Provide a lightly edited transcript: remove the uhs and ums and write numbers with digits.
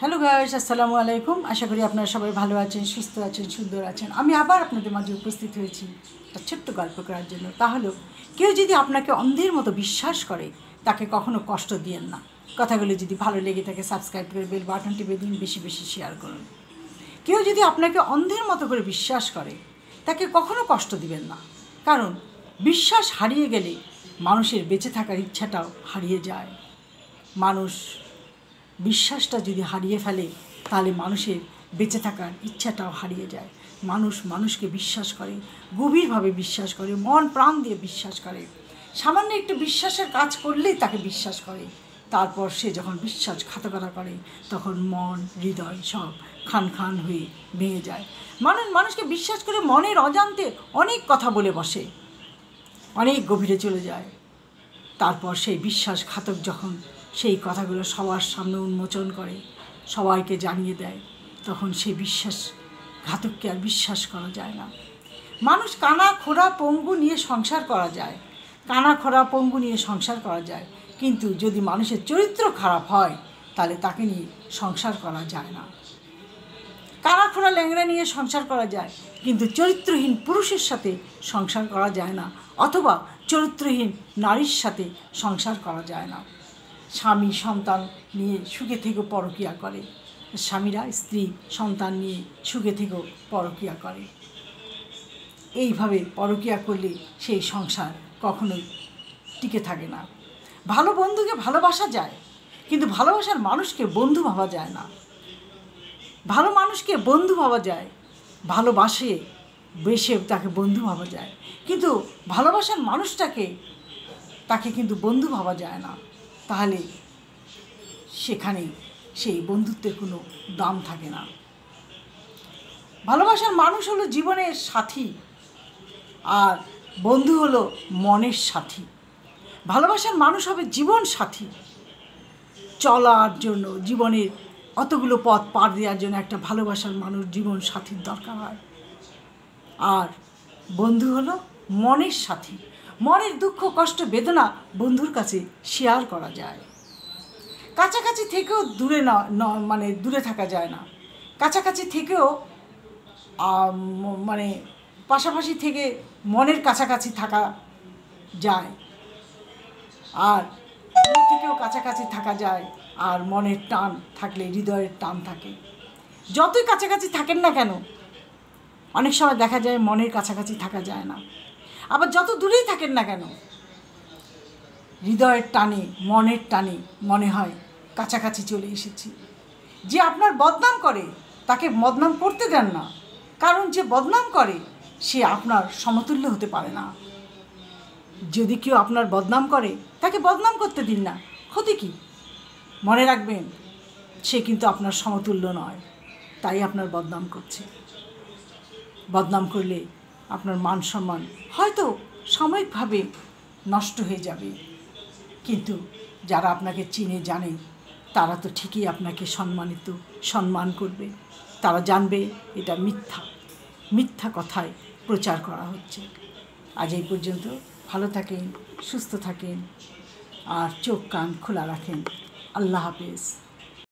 Hello guys, আসসালামু আলাইকুম। আশা করি আপনারা সবাই ভালো আছেন, সুস্থ আছেন, সুন্দর আছেন। আমি আবার আপনাদের মাঝে উপস্থিত হয়েছি একটা ছোট্ট গল্প করার জন্য। তা হলো, কেউ যদি আপনাকে অন্ধের মতো বিশ্বাস করে তাকে কখনো কষ্ট দিয়েন না। কথাগুলো যদি ভালো লেগে থাকে সাবস্ক্রাইব করে বেল বাটন টিপে দিন, বেশি বেশি শেয়ার করুন। কেউ যদি আপনাকে অন্ধের মতো করে বিশ্বাস করে তাকে কখনো কষ্ট দিবেন না, কারণ বিশ্বাস হারিয়ে গেলে মানুষের বেঁচে থাকার ইচ্ছাটাও হারিয়ে যায়। মানুষ বিশ্বাসটা যদি হারিয়ে ফেলে তাহলে মানুষের বেঁচে থাকার ইচ্ছাটাও হারিয়ে যায়। মানুষ মানুষকে বিশ্বাস করে, গভীরভাবে বিশ্বাস করে, মন প্রাণ দিয়ে বিশ্বাস করে। সামান্য একটু বিশ্বাসের কাজ করলেই তাকে বিশ্বাস করে। তারপর সে যখন বিশ্বাসঘাতকতা করে তখন মন হৃদয় সব খান খান হয়ে ভেঙে যায়। মানুষকে বিশ্বাস করে মনের অজান্তে অনেক কথা বলে বসে, অনেক গভীরে চলে যায়। তারপর সেই বিশ্বাসঘাতক যখন সেই কথাগুলো সবার সামনে উন্মোচন করে, সবাইকে জানিয়ে দেয়, তখন সেই বিশ্বাসঘাতককে আর বিশ্বাস করা যায় না। মানুষ কানা খোড়া পঙ্গু নিয়ে সংসার করা যায়, কানা খোড়া পঙ্গু নিয়ে সংসার করা যায়, কিন্তু যদি মানুষের চরিত্র খারাপ হয় তাহলে তাকে নিয়ে সংসার করা যায় না। কানা খোড়া ল্যাংড়া নিয়ে সংসার করা যায়, কিন্তু চরিত্রহীন পুরুষের সাথে সংসার করা যায় না, অথবা চরিত্রহীন নারীর সাথে সংসার করা যায় না। স্বামী সন্তান নিয়ে সুখে থেকেও পরকীয়া করে, স্বামীরা স্ত্রী সন্তান নিয়ে সুখে থেকেও পরকীয়া করে। এইভাবে পরকীয়া করলে সেই সংসার কখনোই টিকে থাকে না। ভালো বন্ধুকে ভালোবাসা যায়, কিন্তু ভালোবাসার মানুষকে বন্ধু ভাবা যায় না। ভালো মানুষকে বন্ধু ভাবা যায়, ভালোবাসে বেশে তাকে বন্ধু ভাবা যায়, কিন্তু ভালোবাসার মানুষটাকে তাকে কিন্তু বন্ধু ভাবা যায় না। তাহলে সেখানে সেই বন্ধুত্বের কোনো দাম থাকে না। ভালোবাসার মানুষ হলো জীবনের সাথী, আর বন্ধু হলো মনের সাথী। ভালোবাসার মানুষ হবে জীবন সাথী। চলার জন্য, জীবনের অতগুলো পথ পার দেওয়ার জন্য একটা ভালোবাসার মানুষ জীবন সাথীর দরকার হয়। আর বন্ধু হলো মনের সাথী। মনের দুঃখ কষ্ট বেদনা বন্ধুর কাছে শেয়ার করা যায়। কাছাকাছি থেকেও দূরে দূরে থাকা যায় না। কাছাকাছি থেকেও পাশাপাশি থেকে মনের কাছাকাছি থাকা যায়, আর দূর থেকেও কাছাকাছি থাকা যায়। আর মনের টান থাকলে হৃদয়ের টান থাকে। যতই কাছাকাছি থাকেন না কেন, অনেক সময় দেখা যায় মনের কাছাকাছি থাকা যায় না। আবার যত দূরেই থাকেন না কেন, হৃদয়ের টানে মনের টানে মনে হয় কাছাকাছি চলে এসেছি। যে আপনার বদনাম করে তাকে বদনাম করতে দেন না, কারণ যে বদনাম করে সে আপনার সমতুল্য হতে পারে না। যদি কেউ আপনার বদনাম করে তাকে বদনাম করতে দিন না, ক্ষতি কী? মনে রাখবেন, সে কিন্তু আপনার সমতুল্য নয়, তাই আপনার বদনাম করছে। বদনাম করলে আপনার মান সম্মান হয়তো সাময়িকভাবে নষ্ট হয়ে যাবে, কিন্তু যারা আপনাকে চিনে জানে তারা তো ঠিকই আপনাকে সম্মান করবে। তারা জানবে এটা মিথ্যা কথায় প্রচার করা হচ্ছে। আজ এই পর্যন্ত। ভালো থাকেন, সুস্থ থাকেন, আর চোখ কান খোলা রাখেন। আল্লাহ হাফেজ।